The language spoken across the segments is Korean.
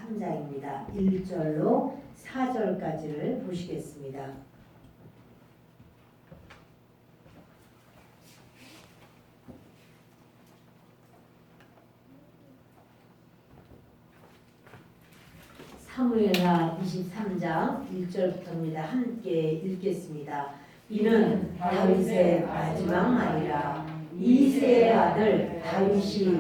53장입니다. 1절로 4절까지를 보시겠습니다. 사무엘하 23장 1절부터입니다. 함께 읽겠습니다. 이는 다윗의 마지막 말이라. 이새의 아들 다윗이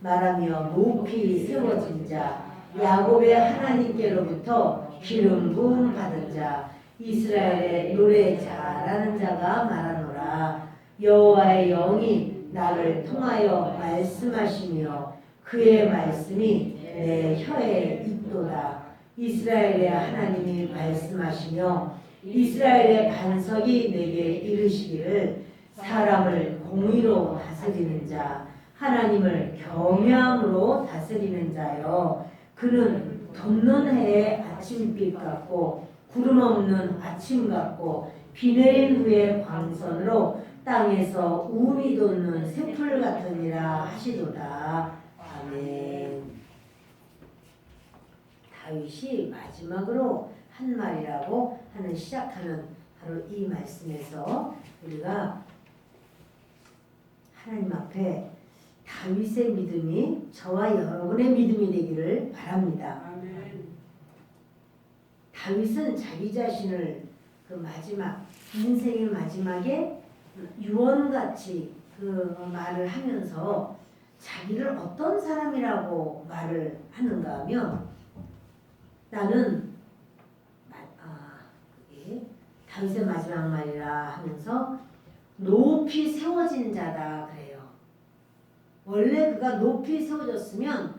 말하며 높이 세워진 자, 야곱의 하나님께로부터 기름 부음 받은 자, 이스라엘의 노래 잘하는 자가 말하노라. 여호와의 영이 나를 통하여 말씀하시며 그의 말씀이 내 혀에 있도다. 이스라엘의 하나님이 말씀하시며 이스라엘의 반석이 내게 이르시기를 사람을 공의로 다스리는 자, 하나님을 겸양으로 다스리는 자여, 그는 돋는 해의 아침빛 같고 구름 없는 아침 같고 비 내린 후의 광선으로 땅에서 우음이 돋는 새풀 같으니라 하시도다. 아멘. 다윗이 마지막으로 한 말이라고 하는 시작하는 바로 이 말씀에서 우리가 하나님 앞에 다윗의 믿음이 저와 여러분의 믿음이 되기를 바랍니다. 아멘. 다윗은 자기 자신을 그 마지막 인생의 마지막에 유언같이 그 말을 하면서 자기를 어떤 사람이라고 말을 하는가 하면 나는 다윗의 마지막 말이라 하면서 높이 세워진 자다 그래요. 원래 그가 높이 세워졌으면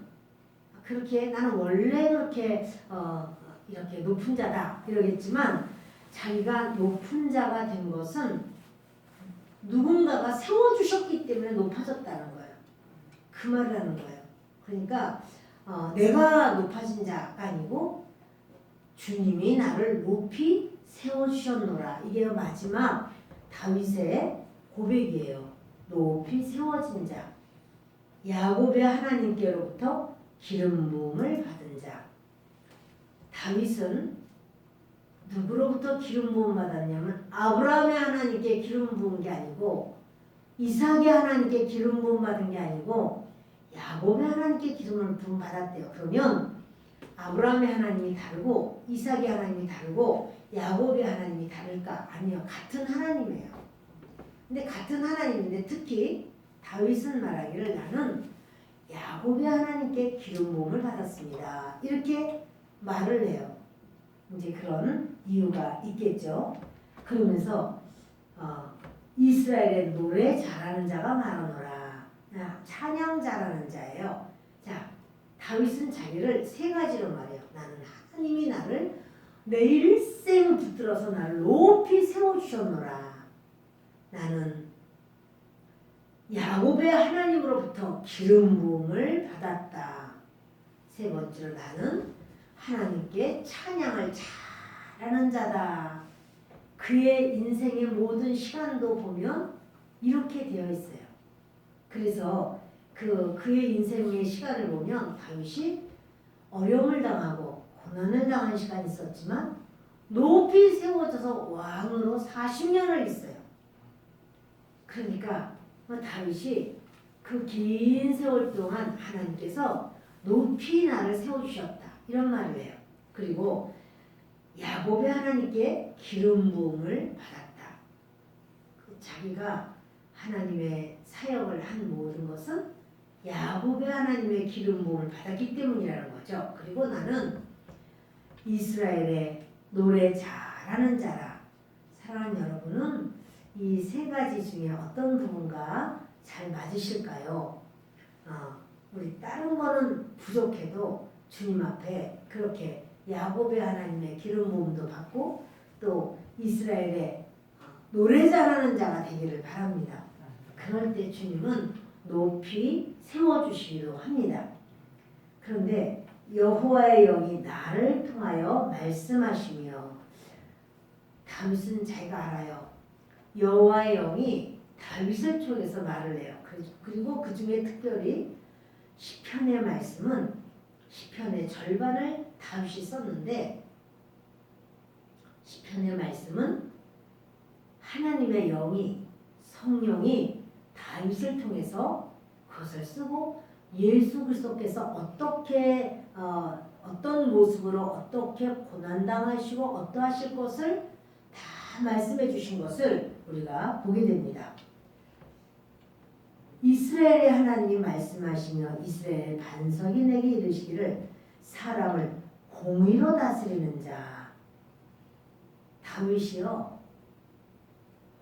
그렇게 나는 원래 그렇게 이렇게 높은 자다 이러겠지만 자기가 높은 자가 된 것은 누군가가 세워주셨기 때문에 높아졌다는 거예요. 그 말을 하는 거예요. 그러니까 내가 높아진 자가 아니고 주님이 나를 높이 세워주셨노라. 이게 마지막 다윗의 고백이에요. 높이 세워진 자, 야곱의 하나님께로부터 기름 부음을 받은 자. 다윗은 누구로부터 기름 부음 받았냐면 아브라함의 하나님께 기름 부은 게 아니고 이삭의 하나님께 기름 부음 받은 게 아니고 야곱의 하나님께 기름을 부음 받았대요. 그러면 아브라함의 하나님이 다르고 이삭의 하나님이 다르고 야곱의 하나님이 다를까? 아니요. 같은 하나님이에요. 근데 같은 하나님인데 특히 다윗은 말하기를 나는 야곱의 하나님께 기름 부음을 받았습니다. 이렇게 말을 해요. 이제 그런 이유가 있겠죠. 그러면서 이스라엘의 노래 잘하는 자가 많으노라. 찬양 잘하는 자예요. 자, 다윗은 자기를 세 가지로 말해요. 나는 하나님이 나를 내 일생 붙들어서 나를 높이 세워주셨노라. 나는 야곱의 하나님으로부터 기름 부음을 받았다. 세 번째로 나는 하나님께 찬양을 잘하는 자다. 그의 인생의 모든 시간도 보면 이렇게 되어 있어요. 그래서 그의 인생의 시간을 보면 다윗이 어려움을 당하고 고난을 당한 시간이 있었지만 높이 세워져서 왕으로 40년을 있어요. 그러니까 다윗이 그 긴 세월 동안 하나님께서 높이 나를 세워주셨다. 이런 말을 해요. 그리고 야곱의 하나님께 기름 부음을 받았다. 자기가 하나님의 사역을 한 모든 것은 야곱의 하나님의 기름 부음을 받았기 때문이라는 거죠. 그리고 나는 이스라엘의 노래 잘하는 자라. 사랑하는 여러분은 이 세 가지 중에 어떤 부분과 잘 맞으실까요? 우리 다른 거는 부족해도 주님 앞에 그렇게 야곱의 하나님의 기름 부음도 받고 또 이스라엘의 노래 잘하는 자가 되기를 바랍니다. 그럴 때 주님은 높이 세워주시기도 합니다. 그런데 여호와의 영이 나를 통하여 말씀하시며 다윗은 자기가 알아요. 여호와의 영이 다윗을 통해서 말을 해요. 그리고 그 중에 특별히 시편의 말씀은 시편의 절반을 다윗이 썼는데 시편의 말씀은 하나님의 영이 성령이 다윗을 통해서 그것을 쓰고 예수 그리스도께서 어떻게 어떤 모습으로 어떻게 고난당하시고 어떠하실 것을 다 말씀해 주신 것을 우리가 보게 됩니다. 이스라엘의 하나님이 말씀하시며 이스라엘의 반석이 내게 이르시기를 사람을 공의로 다스리는 자. 다윗이요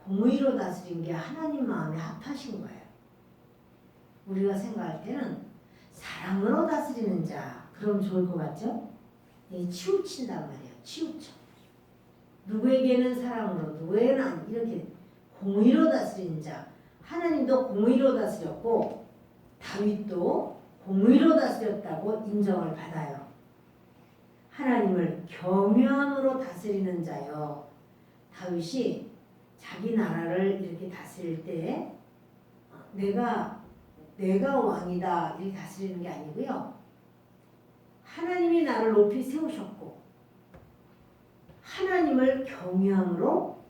공의로 다스린 게 하나님 마음에 합하신 거예요. 우리가 생각할 때는 사랑으로 다스리는 자 그럼 좋을 것 같죠? 치우친단 말이에요. 치우쳐. 누구에게는 사랑으로 누구에게는 이렇게 공의로 다스리는 자. 하나님도 공의로 다스렸고 다윗도 공의로 다스렸다고 인정을 받아요. 하나님을 경외함으로 다스리는 자요. 다윗이 자기 나라를 이렇게 다스릴 때 내가 왕이다 이렇게 다스리는 게 아니고요. 하나님이 나를 높이 세우셨고 하나님을 경외함으로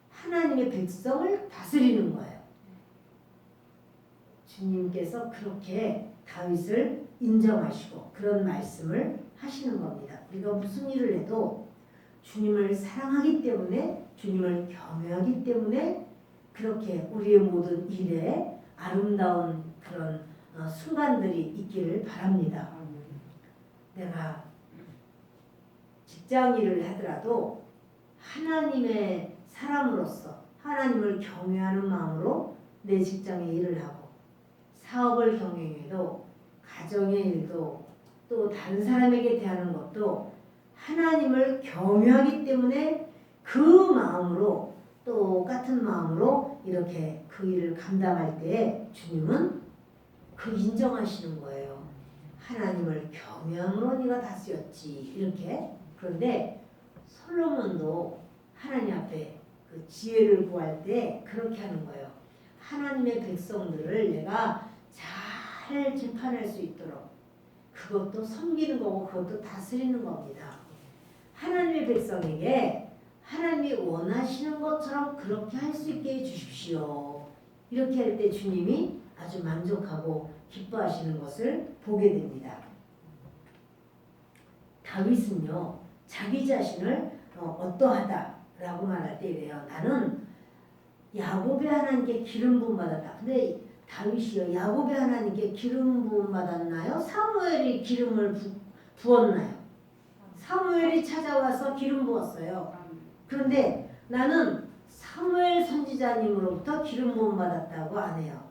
하나님의 백성을 다스리는 거예요. 주님께서 그렇게 다윗을 인정하시고 그런 말씀을 하시는 겁니다. 우리가 무슨 일을 해도 주님을 사랑하기 때문에 주님을 경외하기 때문에 그렇게 우리의 모든 일에 아름다운 그런 순간들이 있기를 바랍니다. 내가 직장 일을 하더라도 하나님의 사람으로서 하나님을 경외하는 마음으로 내 직장에 일을 하고 사업을 경영해도 가정의 일도 또 다른 사람에게 대하는 것도 하나님을 경외하기 때문에 그 마음으로 똑같은 마음으로 이렇게 그 일을 감당할 때 주님은 그 인정하시는 거예요. 하나님을 경외함으로 네가 다스렸지 이렇게. 그런데 솔로몬도 하나님 앞에 그 지혜를 구할 때 그렇게 하는 거예요. 하나님의 백성들을 내가 잘 재판할 수 있도록 그것도 섬기는 거고 그것도 다스리는 겁니다. 하나님의 백성에게 하나님이 원하시는 것처럼 그렇게 할 수 있게 해주십시오. 이렇게 할 때 주님이 아주 만족하고 기뻐하시는 것을 보게 됩니다. 다윗은요 자기 자신을 어떠하다라고 말할 때 이래요. 나는 야곱의 하나님께 기름 부음 받았다. 근데 다윗이요 야곱의 하나님께 기름 부음 받았나요? 사무엘이 기름을 부었나요? 사무엘이 찾아와서 기름 부었어요. 그런데 나는 사무엘 선지자님으로부터 기름 부음 받았다고 안 해요.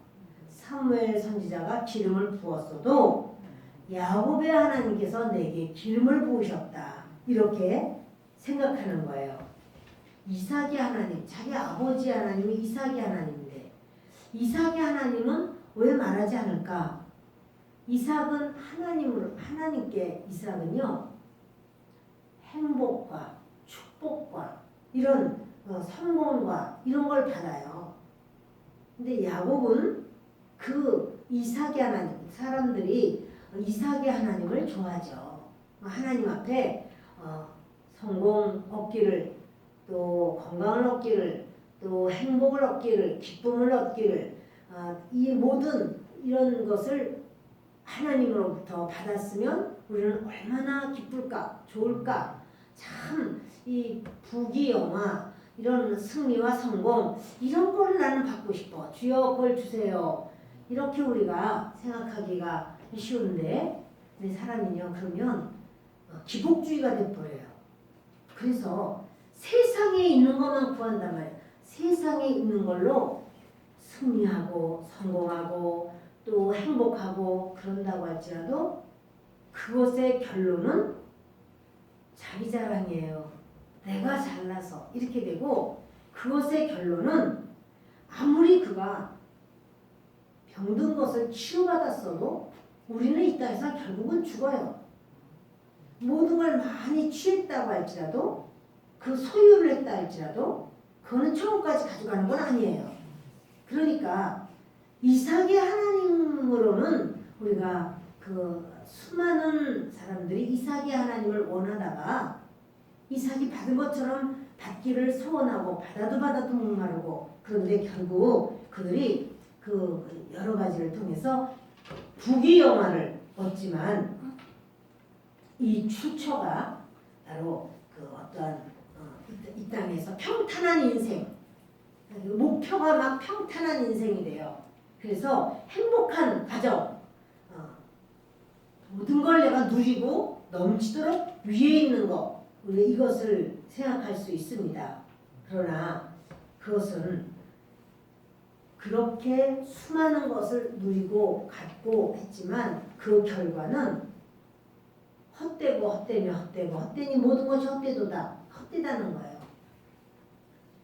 사무엘 선지자가 기름을 부었어도 야곱의 하나님께서 내게 기름을 부으셨다. 이렇게 생각하는 거예요. 이삭의 하나님, 자기 아버지 하나님이 이삭의 하나님인데 이삭의 하나님은 왜 말하지 않을까? 이삭은 하나님께 이삭은요 행복과 축복과 이런 성공과 이런 걸 받아요. 근데 야곱은 그 이삭의 하나님, 사람들이 이삭의 하나님을 좋아하죠. 하나님 앞에 성공 얻기를 또 건강을 얻기를 또 행복을 얻기를 기쁨을 얻기를 이 모든 이런 것을 하나님으로부터 받았으면 우리는 얼마나 기쁠까 좋을까. 참 이 부귀영화 이런 승리와 성공 이런 걸 나는 받고 싶어. 주여 그걸 주세요. 이렇게 우리가 생각하기가 쉬운데 사람이요 그러면 기복주의가 돼버려요. 그래서 세상에 있는 것만 구한단 말이에요. 세상에 있는 걸로 승리하고 성공하고 또 행복하고 그런다고 할지라도 그것의 결론은 자기 자랑이에요. 내가 잘나서 이렇게 되고 그것의 결론은 아무리 그가 병든 것을 치유받았어도 우리는 이 땅에서 결국은 죽어요. 모든 걸 많이 취했다고 할지라도 그 소유를 했다 할지라도 그거는 천국까지 가져가는 건 아니에요. 그러니까 이삭의 하나님으로는 우리가 그 수많은 사람들이 이삭의 하나님을 원하다가 이삭이 받은 것처럼 받기를 소원하고 받아도 목마르고 그런데 결국 그들이 그 여러 가지를 통해서 부귀영화를 얻지만 이 출처가 바로 그 어떠한 이 땅에서 평탄한 인생, 목표가 막 평탄한 인생이 돼요. 그래서 행복한 가정, 모든 걸 내가 누리고 넘치도록 위에 있는 것, 우리 이것을 생각할 수 있습니다. 그러나 그것은 그렇게 수많은 것을 누리고 갖고 했지만 그 결과는 헛되니 모든 것이 헛되다는 거예요.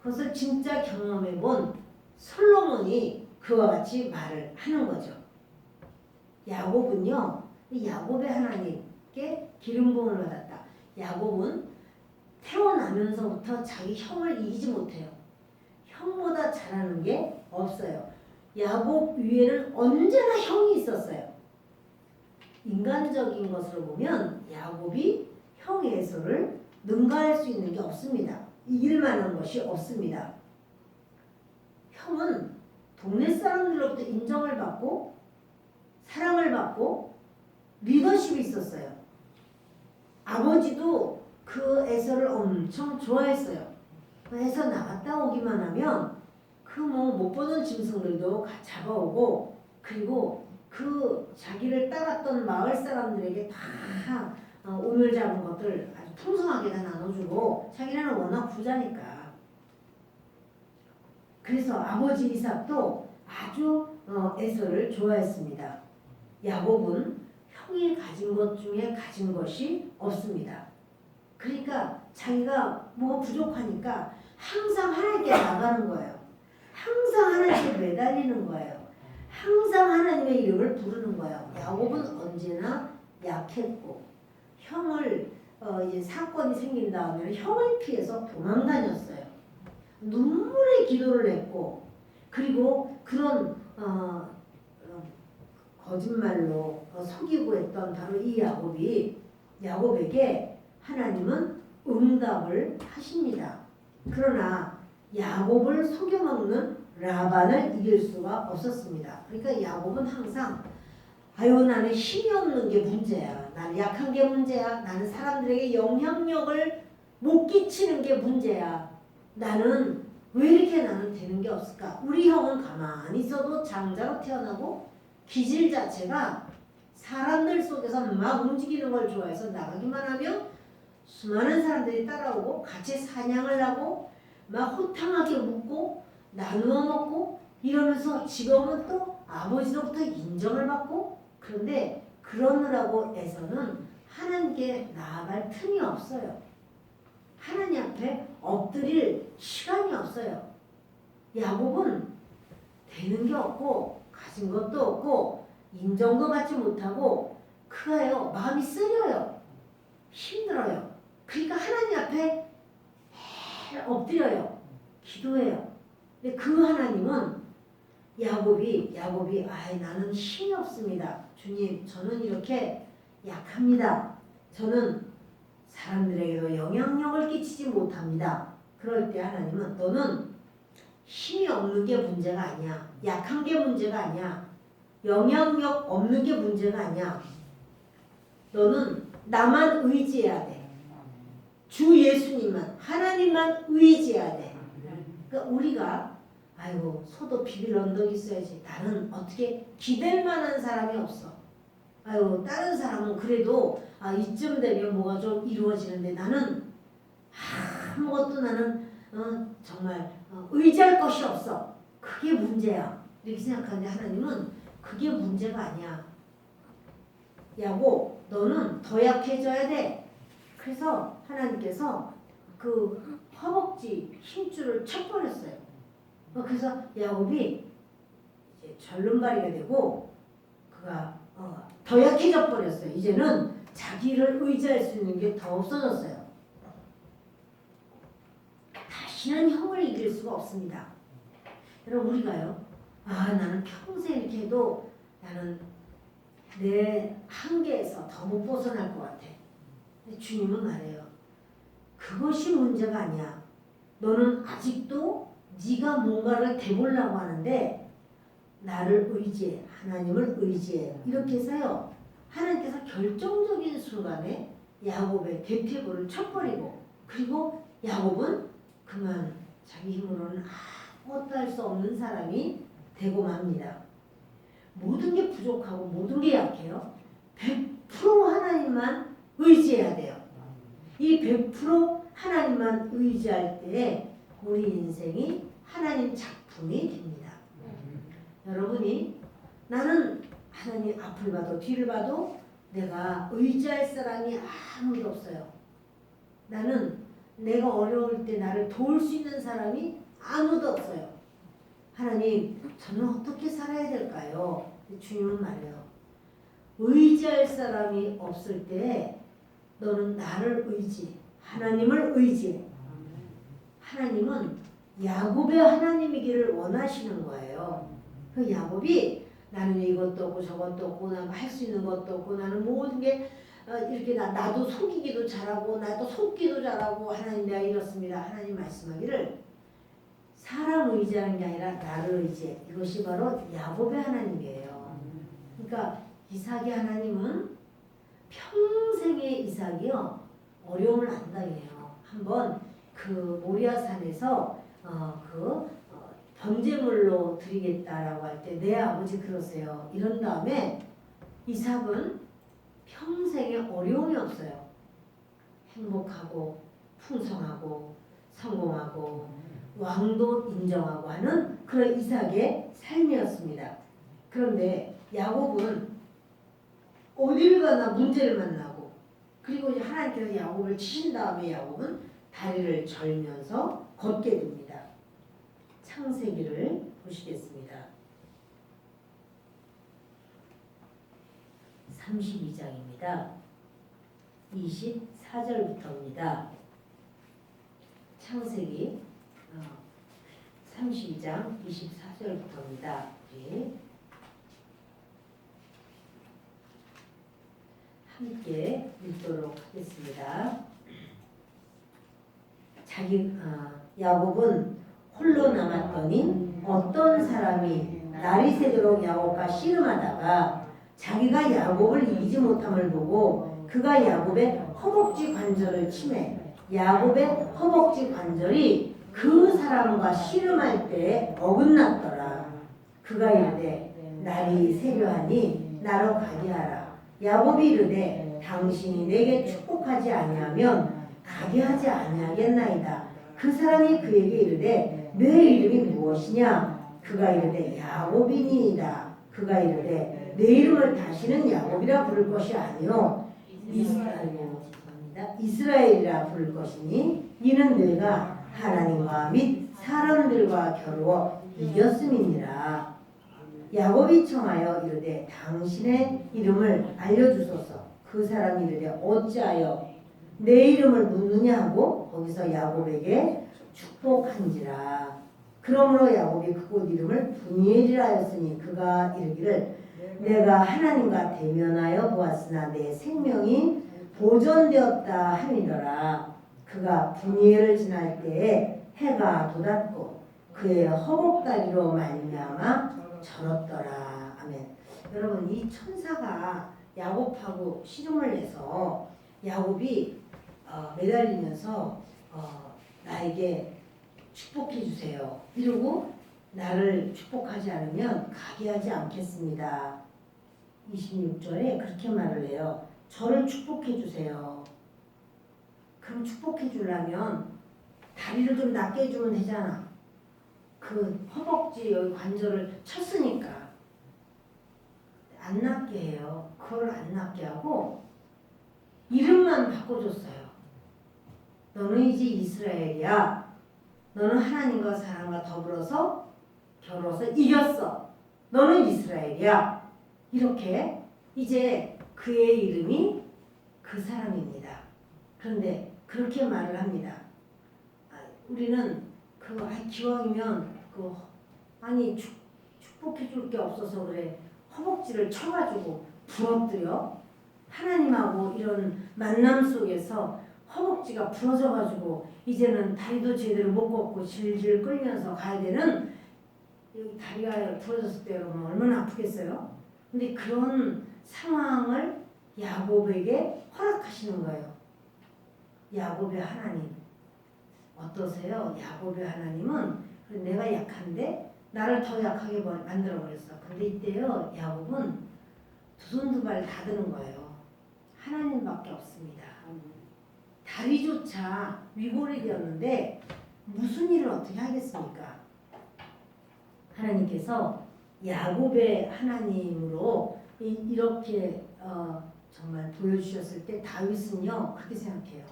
그것을 진짜 경험해본 솔로몬이 그와 같이 말을 하는 거죠. 야곱은요, 야곱의 하나님께 기름 부음을 받았다. 야곱은 태어나면서부터 자기 형을 이기지 못해요. 형보다 잘하는 게 없어요. 야곱 위에는 언제나 형이 있었어요. 인간적인 것으로 보면 야곱이 형 에서를 능가할 수 있는 게 없습니다. 이길 만한 것이 없습니다. 형은 동네 사람들로부터 인정을 받고 사랑을 받고 리더십이 있었어요. 아버지도 그 에서를 엄청 좋아했어요. 해서 나갔다 오기만 하면 그 뭐 못 보던 짐승들도 잡아오고 그리고 그 자기를 따랐던 마을 사람들에게 다 오늘 잡은 것들 아주 풍성하게 다 나눠주고 자기는 워낙 부자니까. 그래서 아버지 이삭도 아주 에서를 좋아했습니다. 야곱은 형이 가진 것 중에 가진 것이 없습니다. 그러니까 자기가 뭐 부족하니까 항상 하나님께 나가는 거예요. 항상 하나님께 매달리는 거예요. 항상 하나님의 이름을 부르는 거예요. 야곱은 언제나 약했고 형을 이제 사건이 생긴 다음에는 형을 피해서 도망다녔어요. 눈물의 기도를 했고 그리고 그런 거짓말로 속이고 했던 바로 이 야곱에게 하나님은 응답을 하십니다. 그러나 야곱을 속여먹는 라반을 이길 수가 없었습니다. 그러니까 야곱은 항상 아유 나는 힘이 없는 게 문제야. 나는 약한 게 문제야. 나는 사람들에게 영향력을 못 끼치는 게 문제야. 나는 왜 이렇게 나는 되는 게 없을까? 우리 형은 가만히 있어도 장자로 태어나고 기질 자체가 사람들 속에서 막 움직이는 걸 좋아해서 나가기만 하면 수많은 사람들이 따라오고 같이 사냥을 하고 막 호탕하게 묵고 나누어 먹고 이러면서 지금은 또 아버지로부터 인정을 받고 그런데 그러느라고 애서는 하나님께 나아갈 틈이 없어요. 하나님 앞에 엎드릴 시간이 없어요. 야곱은 되는 게 없고 가진 것도 없고 인정도 받지 못하고 그가요 마음이 쓰려요. 힘들어요. 그러니까 하나님 앞에 엎드려요. 기도해요. 근데 그 하나님은 야곱이 나는 힘이 없습니다. 주님 저는 이렇게 약합니다. 저는 사람들에게도 영향력을 끼치지 못합니다. 그럴 때 하나님은 너는 힘이 없는 게 문제가 아니야. 약한 게 문제가 아니야. 영향력 없는 게 문제가 아니야. 너는 나만 의지해야 돼. 주 예수님만 하나님만 의지해야 돼. 그러니까 우리가 아이고 소도 비빌 언덕이 있어야지. 나는 어떻게 기댈 만한 사람이 없어. 아이고 다른 사람은 그래도 이쯤 되면 뭐가 좀 이루어지는데 나는 아무것도 나는 정말 의지할 것이 없어. 그게 문제야. 이렇게 생각하는데 하나님은 그게 문제가 아니야. 야곱 너는 더 약해져야 돼. 그래서 하나님께서 그 허벅지 힘줄을 쳐버렸어요. 그래서 야곱이 이제 절름발이가 되고 그가 더 약해져 버렸어요. 이제는 자기를 의지할 수 있는 게 더 없어졌어요. 다시는 형을 이길 수가 없습니다. 여러분 우리가요. 나는 평생 이렇게 해도 나는 내 한계에서 더 못 벗어날 것 같아. 근데 주님은 말해요. 그것이 문제가 아니야. 너는 아직도 네가 뭔가를 대보려고 하는데 나를 의지해. 하나님을 의지해. 이렇게 해서요. 하나님께서 결정적인 순간에 야곱의 대퇴부를 쳐버리고 그리고 야곱은 그만 자기 힘으로는 아무것도 할 수 없는 사람이 되고 맙니다. 모든 게 부족하고 모든 게 약해요. 100% 하나님만 의지해야 돼요. 이 100% 하나님만 의지할 때에 우리 인생이 하나님 작품이 됩니다. 여러분이 나는 하나님 앞을 봐도 뒤를 봐도 내가 의지할 사람이 아무도 없어요. 나는 내가 어려울 때 나를 도울 수 있는 사람이 아무도 없어요. 하나님, 저는 어떻게 살아야 될까요? 주님은 말해요. 의지할 사람이 없을 때 너는 나를 의지해. 하나님을 의지해. 하나님은 야곱의 하나님이기를 원하시는 거예요. 그 야곱이 나는 이것도 없고 저것도 없고 나는 할 수 있는 것도 없고 나는 모든 게 이렇게 나도 속이기도 잘하고 나도 속기도 잘하고 하나님 내가 이렇습니다. 하나님 말씀하기를 사람 의지하는 게 아니라 나를 의지해. 이것이 바로 야곱의 하나님이에요. 그러니까 이삭의 하나님은 평생의 이삭이요 어려움을 안 당해요. 한번 그 모리아산에서 번제물로 드리겠다라고 할 때 내 아버지 그러세요. 이런 다음에 이삭은 평생에 어려움이 없어요. 행복하고 풍성하고 성공하고 왕도 인정하고 하는 그런 이삭의 삶이었습니다. 그런데 야곱은 어디를 가나 문제를 만나고 그리고 이제 하나님께서 야곱을 치신 다음에 야곱은 다리를 절면서 걷게 됩니다. 창세기를 보시겠습니다. 32장입니다. 24절부터입니다. 창세기 32장 24절부터입니다. 함께 읽도록 하겠습니다. 야곱은 홀로 남았더니 어떤 사람이 날이 새도록 야곱과 씨름하다가 자기가 야곱을 이기지 못함을 보고 그가 야곱의 허벅지 관절을 치매 야곱의 허벅지 관절이 그 사람과 씨름할 때에 어긋났더라. 그가 이르되 날이 새려하니 나로 가게 하라. 야곱이 이르되 당신이 내게 축복하지 아니하면 가게 하지 아니하겠나이다. 그 사람이 그에게 이르되 내 이름이 무엇이냐? 그가 이르되 야곱이니이다. 그가 이르되 내 이름을 다시는 야곱이라 부를 것이 아니요 이스라엘이라 부를 것이니 이는 내가 하나님과 및 사람들과 겨루어 이겼음이니라. 야곱이 청하여 이르되 당신의 이름을 알려주소서. 그 사람이 이르되 어찌하여 내 이름을 묻느냐 하고 거기서 야곱에게 축복한지라. 그러므로 야곱이 그곳 이름을 브니엘이라 하였으니 그가 이르기를 내가 하나님과 대면하여 보았으나 내 생명이 보존되었다 함이더라. 그가 브니엘을 지날 때에 해가 돋았고 그의 허벅다리로 말미암아 절었더라. 아멘. 여러분 이 천사가 야곱하고 씨름을 해서 야곱이 매달리면서 나에게 축복해 주세요. 이러고 나를 축복하지 않으면 가게 하지 않겠습니다. 26절에 그렇게 말을 해요. 저를 축복해 주세요. 그럼 축복해 주려면 다리를 좀 낮게 해주면 되잖아. 그 허벅지 여기 관절을 쳤으니까 안 낮게 해요. 그걸 안 낮게 하고 이름만 바꿔줬어요. 너는 이제 이스라엘이야. 너는 하나님과 사람과 더불어서 겨루어서 이겼어. 너는 이스라엘이야. 이렇게 이제 그의 이름이 그 사람입니다. 그런데 그렇게 말을 합니다. 우리는 기왕이면 축복해 줄 게 없어서 그래. 허벅지를 쳐가지고 부러뜨려 하나님하고 이런 만남 속에서 허벅지가 부러져가지고 이제는 다리도 제대로 못 걷고 질질 끌면서 가야 되는, 여기 다리가 부러졌을 때 여러분 얼마나 아프겠어요? 근데 그런 상황을 야곱에게 허락하시는 거예요. 야곱의 하나님 어떠세요? 야곱의 하나님은 내가 약한데 나를 더 약하게 만들어버렸어. 근데 이때요 야곱은 두 손 두 발 다 드는 거예요. 하나님밖에 없습니다. 다리조차 위골이 되었는데 무슨 일을 어떻게 하겠습니까? 하나님께서 야곱의 하나님으로 이렇게 정말 보여주셨을 때 다윗은요 그렇게 생각해요.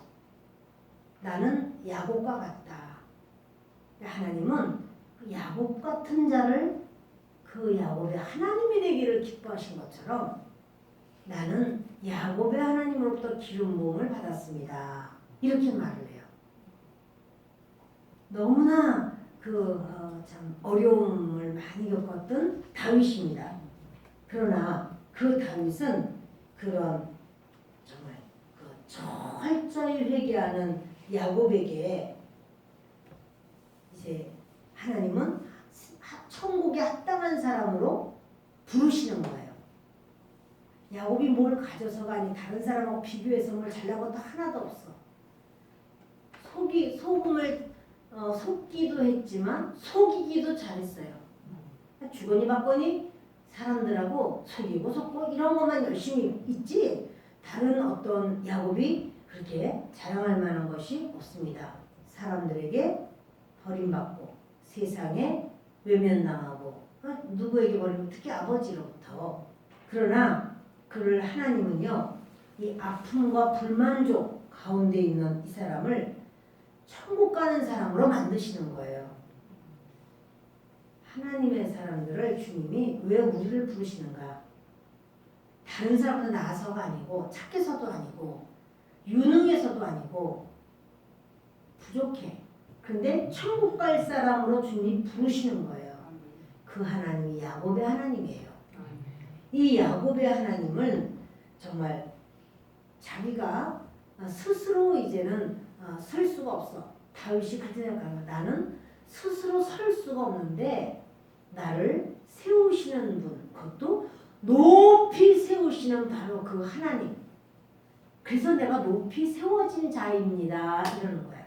나는 야곱과 같다. 하나님은 그 야곱 같은 자를 그 야곱의 하나님이 되기를 기뻐하신 것처럼 나는 야곱의 하나님으로부터 기름 부음을 받았습니다. 이렇게 말을 해요. 너무나 참 어려움을 많이 겪었던 다윗입니다. 그러나 그 다윗은 그런 정말 철저히 회개하는 야곱에게 이제 하나님은 천국에 합당한 사람으로 부르시는 거예요. 야곱이 뭘 가져서가 아니 다른 사람하고 비교해서 뭘 잘난 것도 하나도 없어. 소금을 속기도 했지만 속이기도 잘했어요. 주거니 받거니 사람들하고 속이고 속고 이런 것만 열심히 있지 다른 어떤 야곱이 그렇게 자랑할 만한 것이 없습니다. 사람들에게 버림받고 세상에 외면당하고 누구에게 버리면 특히 아버지로부터. 그러나 그를 하나님은요 이 아픔과 불만족 가운데 있는 이 사람을 천국 가는 사람으로 만드시는 거예요. 하나님의 사람들을 주님이 왜 우리를 부르시는가? 다른 사람보다 나아서가 아니고 착해서도 아니고 유능해서도 아니고 부족해. 근데 천국 갈 사람으로 주님이 부르시는 거예요. 그 하나님이 야곱의 하나님이에요. 이 야곱의 하나님을 정말 자기가 스스로 이제는 설 수가 없어. 다윗이 그렇게 생각하는 거야. 나는 스스로 설 수가 없는데 나를 세우시는 분, 그것도 높이 세우시는 바로 그 하나님. 그래서 내가 높이 세워진 자입니다. 이러는 거예요.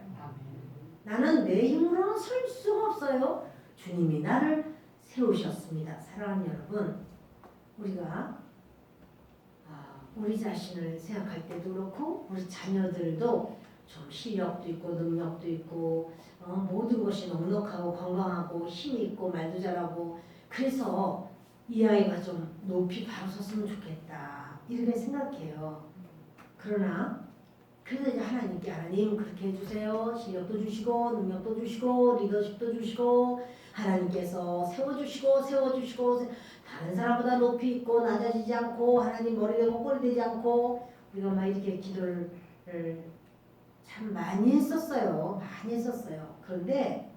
나는 내 힘으로는 설 수가 없어요. 주님이 나를 세우셨습니다. 사랑하는 여러분, 우리가 우리 자신을 생각할 때도 그렇고 우리 자녀들도 좀 실력도 있고 능력도 있고 모든 것이 넉넉하고 건강하고 힘이 있고 말도 잘하고 그래서 이 아이가 좀 높이 바로 섰으면 좋겠다 이렇게 생각해요. 그러나 그래서 이제 하나님께 하나님 그렇게 해주세요. 실력도 주시고 능력도 주시고 리더십도 주시고 하나님께서 세워주시고 다른 사람보다 높이 있고 낮아지지 않고 하나님 머리 되고 꼴이 되지 않고 우리가 막 이렇게 기도를 참 많이 했었어요. 그런데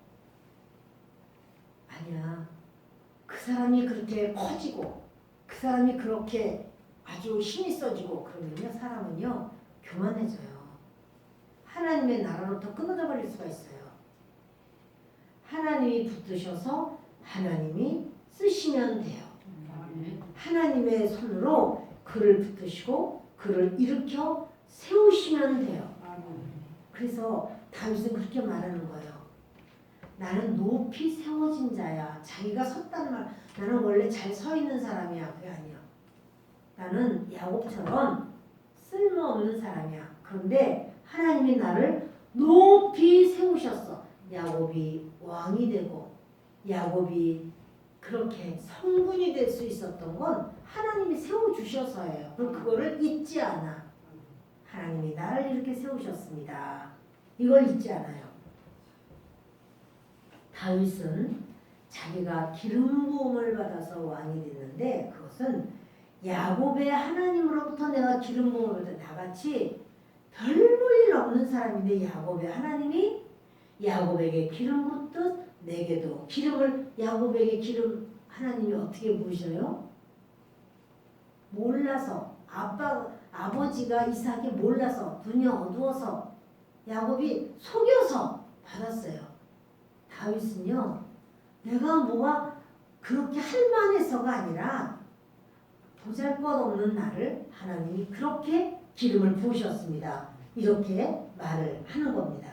아니야. 그 사람이 그렇게 커지고 그 사람이 그렇게 아주 힘이 써지고 그러면요 사람은요 교만해져요. 하나님의 나라로부터 끊어져 버릴 수가 있어요. 하나님이 붙드셔서 하나님이 쓰시면 돼요. 하나님의 손으로 그를 붙드시고 그를 일으켜 세우시면 돼요. 그래서 다윗은 그렇게 말하는 거예요. 나는 높이 세워진 자야. 자기가 섰단 말. 나는 원래 잘 서 있는 사람이야. 그게 아니야. 나는 야곱처럼 쓸모없는 사람이야. 그런데 하나님이 나를 높이 세우셨어. 야곱이 왕이 되고 야곱이 그렇게 성군이 될 수 있었던 건 하나님이 세워주셔서예요. 그럼 그거를 잊지 않아. 하나님이 나를 이렇게 세우셨습니다. 이걸 잊지 않아요. 다윗은 자기가 기름 부음을 받아서 왕이 됐는데 그것은 야곱의 하나님으로부터 내가 기름 부음을 받아 나같이 별 볼 일 없는 사람인데 야곱의 하나님이 야곱에게 기름 붓듯 내게도 기름을 야곱에게 기름 하나님이 어떻게 부으셔요? 몰라서 아버지가 이삭이 몰라서 눈이 어두워서 야곱이 속여서 받았어요. 다윗은요, 내가 뭐가 그렇게 할 만해서가 아니라 보잘것없는 나를 하나님이 그렇게 기름을 부으셨습니다. 이렇게 말을 하는 겁니다.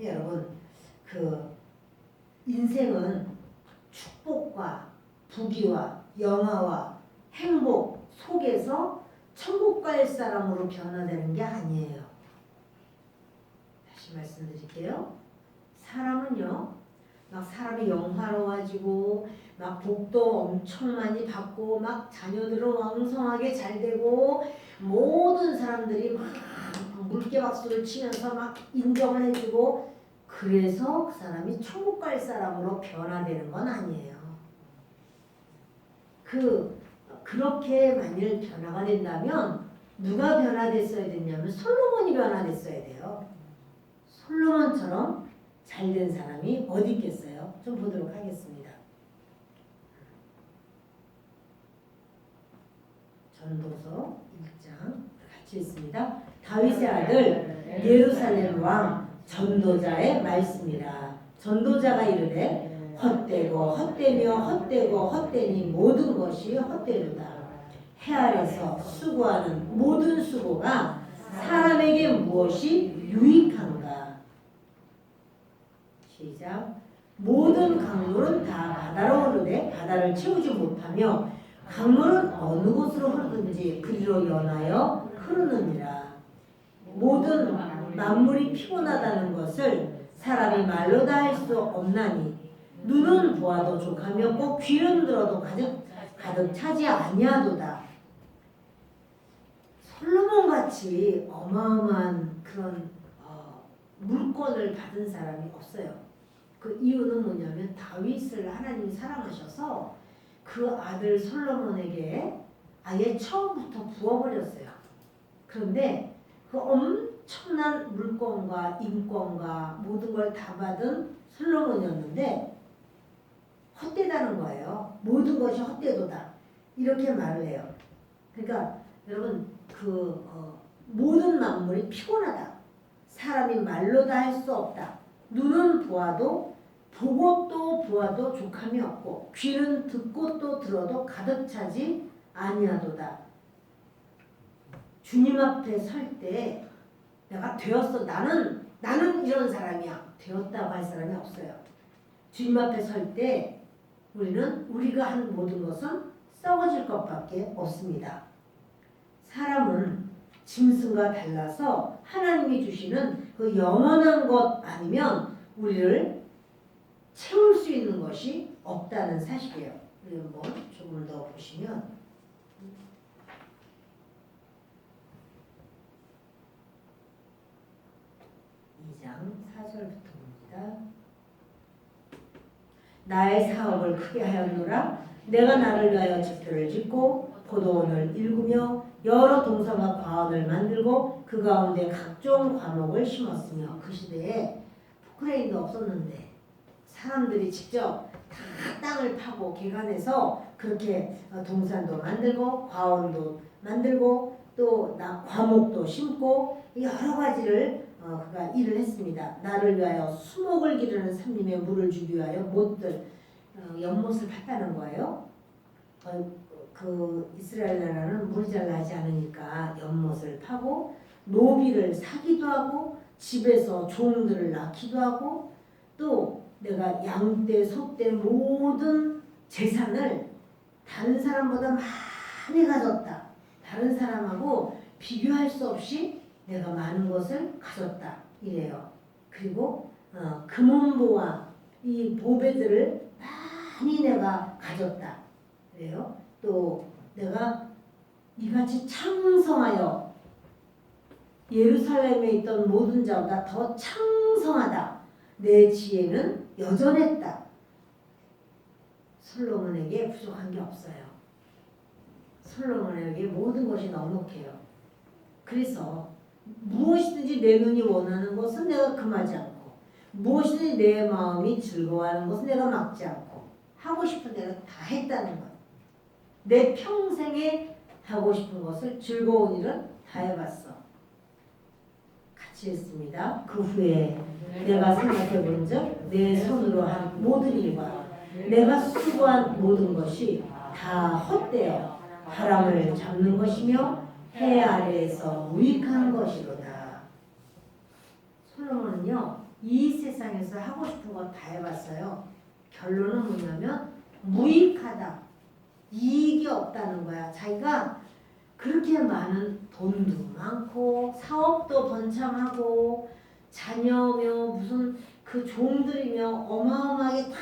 여러분, 그 인생은 축복과 부귀와 영화와 행복 속에서 천국 갈 사람으로 변화되는 게 아니에요. 다시 말씀드릴게요. 사람은요, 막 사람이 영화로워지고 막 복도 엄청 많이 받고 막 자녀들은 왕성하게 잘 되고 모든 사람들이 막 물개박수를 치면서 막 인정을 해주고 그래서 그 사람이 천국 갈 사람으로 변화되는 건 아니에요. 그렇게 만일 변화가 된다면 누가 변화됐어야 됐냐면 솔로몬이 변화됐어야 돼요. 솔로몬처럼 잘된 사람이 어디 있겠어요? 좀 보도록 하겠습니다. 전도서 1장 같이 있습니다. 다윗의 아들 예루살렘 왕 전도자의 말씀이라. 전도자가 이르되 헛되고 헛되며 헛되고 헛되니 모든 것이 헛되도다. 해 아래서 수고하는 모든 수고가 사람에게 무엇이 유익한가? 시작. 모든 강물은 다 바다로 흐르되 바다를 채우지 못하며 강물은 어느 곳으로 흐르든지 그리로 연하여 흐르느니라. 모든 만물이 피곤하다는 것을 사람이 말로 다 할 수 없나니 눈은 보아도 족하며 꼭 귀는 들어도 가득 차지 아니하도다. 솔로몬같이 어마어마한 그런 물권을 받은 사람이 없어요. 그 이유는 뭐냐면 다윗을 하나님이 사랑하셔서 그 아들 솔로몬에게 아예 처음부터 부어버렸어요. 그런데 그 엄청난 물권과 인권과 모든 걸 다 받은 솔로몬이었는데 헛되다는 거예요. 모든 것이 헛되도다. 이렇게 말을 해요. 그러니까 여러분 모든 만물이 피곤하다. 사람이 말로 다 할 수 없다. 눈은 보아도 보고 또 보아도 족함이 없고 귀는 듣고 또 들어도 가득 차지 아니하도다. 주님 앞에 설 때 내가 되었어. 나는 이런 사람이야. 되었다고 할 사람이 없어요. 주님 앞에 설 때 우리가 한 모든 것은 썩어질 것밖에 없습니다. 사람은 짐승과 달라서 하나님이 주시는 그 영원한 것 아니면 우리를 채울 수 있는 것이 없다는 사실이에요. 우리 한번 조금 더 보시면 2장 4절부터 봅니다. 나의 사업을 크게 하였노라. 내가 나를 위하여 집터를 짓고 포도원을 일구며 여러 동산과 과원을 만들고 그 가운데 각종 과목을 심었으며. 그 시대에 포크레인도 없었는데 사람들이 직접 다 땅을 파고 개간해서 그렇게 동산도 만들고 과원도 만들고 또 과목도 심고 여러 가지를 그가 일을 했습니다. 나를 위하여 수목을 기르는 산림에 물을 주기 위하여 못들 연못을 팠다는 거예요. 그 이스라엘 나라는 물이 잘 나지 않으니까 연못을 파고 노비를 사기도 하고 집에서 종들을 낳기도 하고 또 내가 양떼, 소떼 모든 재산을 다른 사람보다 많이 가졌다. 다른 사람하고 비교할 수 없이 내가 많은 것을 가졌다. 이래요. 그리고 금은보와 이 보배들을 많이 내가 가졌다. 그래요. 또 내가 이같이 창성하여 예루살렘에 있던 모든 자보다 더 창성하다. 내 지혜는 여전했다. 솔로몬에게 부족한 게 없어요. 솔로몬에게 모든 것이 넉넉해요. 그래서 무엇이든지 내 눈이 원하는 것은 내가 금하지 않고 무엇이든지 내 마음이 즐거워하는 것은 내가 막지 않고 하고 싶은 대로 다 했다는 것. 내 평생에 하고 싶은 것을 즐거운 일은 다 해봤어. 같이 했습니다. 그 후에 내가 생각해 본즉 내 손으로 한 모든 일과 내가 수고한 모든 것이 다 헛되어 바람을 잡는 것이며 해 아래에서 무익한 것이로다. 솔로몬은요, 이 세상에서 하고 싶은 거 다 해봤어요. 결론은 뭐냐면 무익하다. 이익이 없다는 거야. 자기가 그렇게 많은 돈도 많고 사업도 번창하고 자녀며 무슨 그 종들이며 어마어마하게 다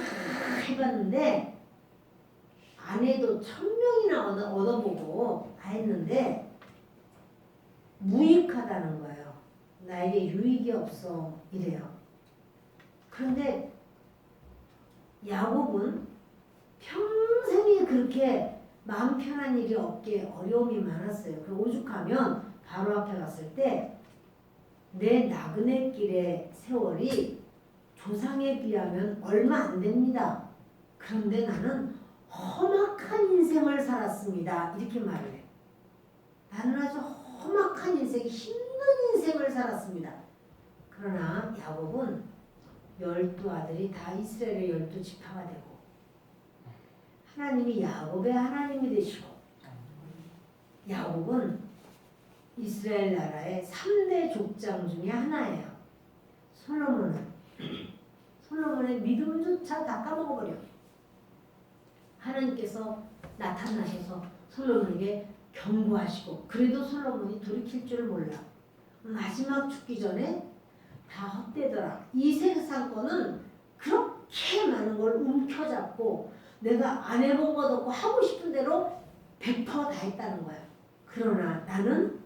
해봤는데 아내도 1000명이나 얻어보고 다 했는데 무익하다는 거예요. 나에게 유익이 없어 이래요. 그런데 야곱은 평생에 그렇게 마음 편한 일이 없게 어려움이 많았어요. 그 오죽하면 바로 앞에 갔을 때 내 나그네 길의 세월이 조상에 비하면 얼마 안 됩니다. 그런데 나는 험악한 인생을 살았습니다. 이렇게 말을 해요. 나는 아주 험악한 인생, 힘든 인생을 살았습니다. 그러나 야곱은 12아들이 다 이스라엘의 12지파가 되고 하나님이 야곱의 하나님이 되시고 야곱은 이스라엘 나라의 3대 족장 중에 하나예요. 솔로몬의 믿음조차 다 까먹어버려. 하나님께서 나타나셔서 솔로몬에게 경고하시고 그래도 솔로몬이 돌이킬 줄 몰라. 마지막 죽기 전에 다 헛되더라. 이 세상 거는 그렇게 많은 걸 움켜잡고 내가 안 해본 것 없고 하고 싶은 대로 100% 다 했다는 거야. 그러나 나는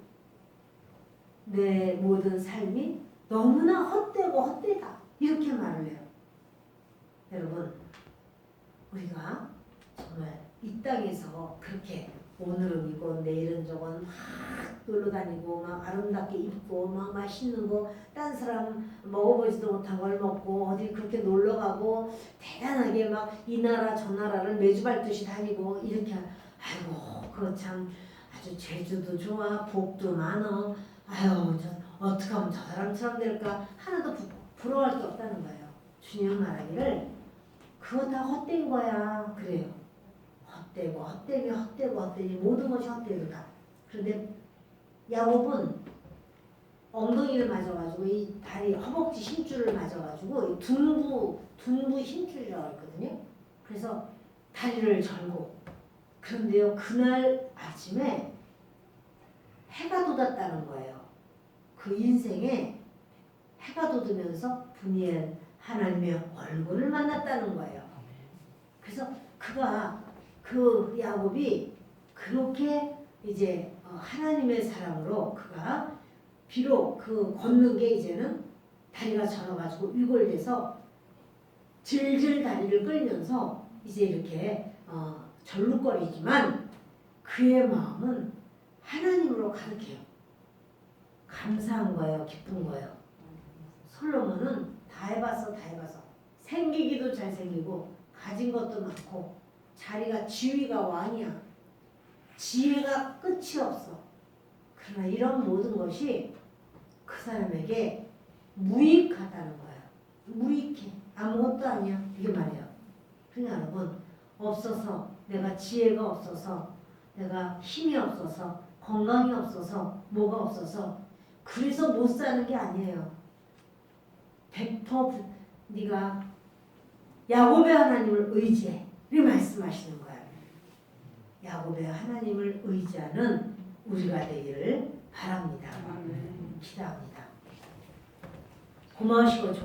내 모든 삶이 너무나 헛되고 헛되다. 이렇게 말을 해요. 여러분, 우리가 정말 이 땅에서 그렇게 오늘은 이거 내일은 저건 막 놀러 다니고 막 아름답게 입고 막 맛있는 거 딴 사람 먹어보지도 못한 걸 먹고 어디 그렇게 놀러 가고 대단하게 막 이 나라 저 나라를 매주 밟듯이 다니고 이렇게 아이고 그거 참 아주 재주도 좋아 복도 많어 아유 저 어떻게 하면 저 사람처럼 될까 하나도 부러워할 게 없다는 거예요. 주님 말하기를 그거 다 헛된 거야 그래요. 헛되니 모든 것이 헛되도다. 그런데 야곱은 엉덩이를 맞아가지고 이 다리 허벅지 힘줄을 맞아가지고 이 둔부 힘줄이라고 했거든요. 그래서 다리를 절고 그런데요 그날 아침에 해가 돋았다는 거예요. 그 인생에 해가 돋으면서 분이엘 하나님의 얼굴을 만났다는 거예요. 그래서 그 야곱이 그렇게 이제 하나님의 사랑으로 그가 비록 그 걷는 게 이제는 다리가 저려가지고 위골돼서 질질 다리를 끌면서 이제 이렇게 절룩거리지만 그의 마음은 하나님으로 가득해요. 감사한 거예요. 기쁜 거예요. 솔로몬은 다 해봤어. 생기기도 잘생기고 가진 것도 많고 자리가 지위가 왕이야. 지혜가 끝이 없어. 그러나 이런 모든 것이 그 사람에게 무익하다는 거야. 무익해. 아무것도 아니야. 이게 말이에요. 그러니까 여러분 없어서 내가 지혜가 없어서 내가 힘이 없어서 건강이 없어서 뭐가 없어서 그래서 못 사는 게 아니에요. 100% 네가 야곱의 하나님을 의지해. 이 말씀하시는 거예요. 야곱의 하나님을 의지하는 우리가 되기를 바랍니다. 기도합니다. 고마우시고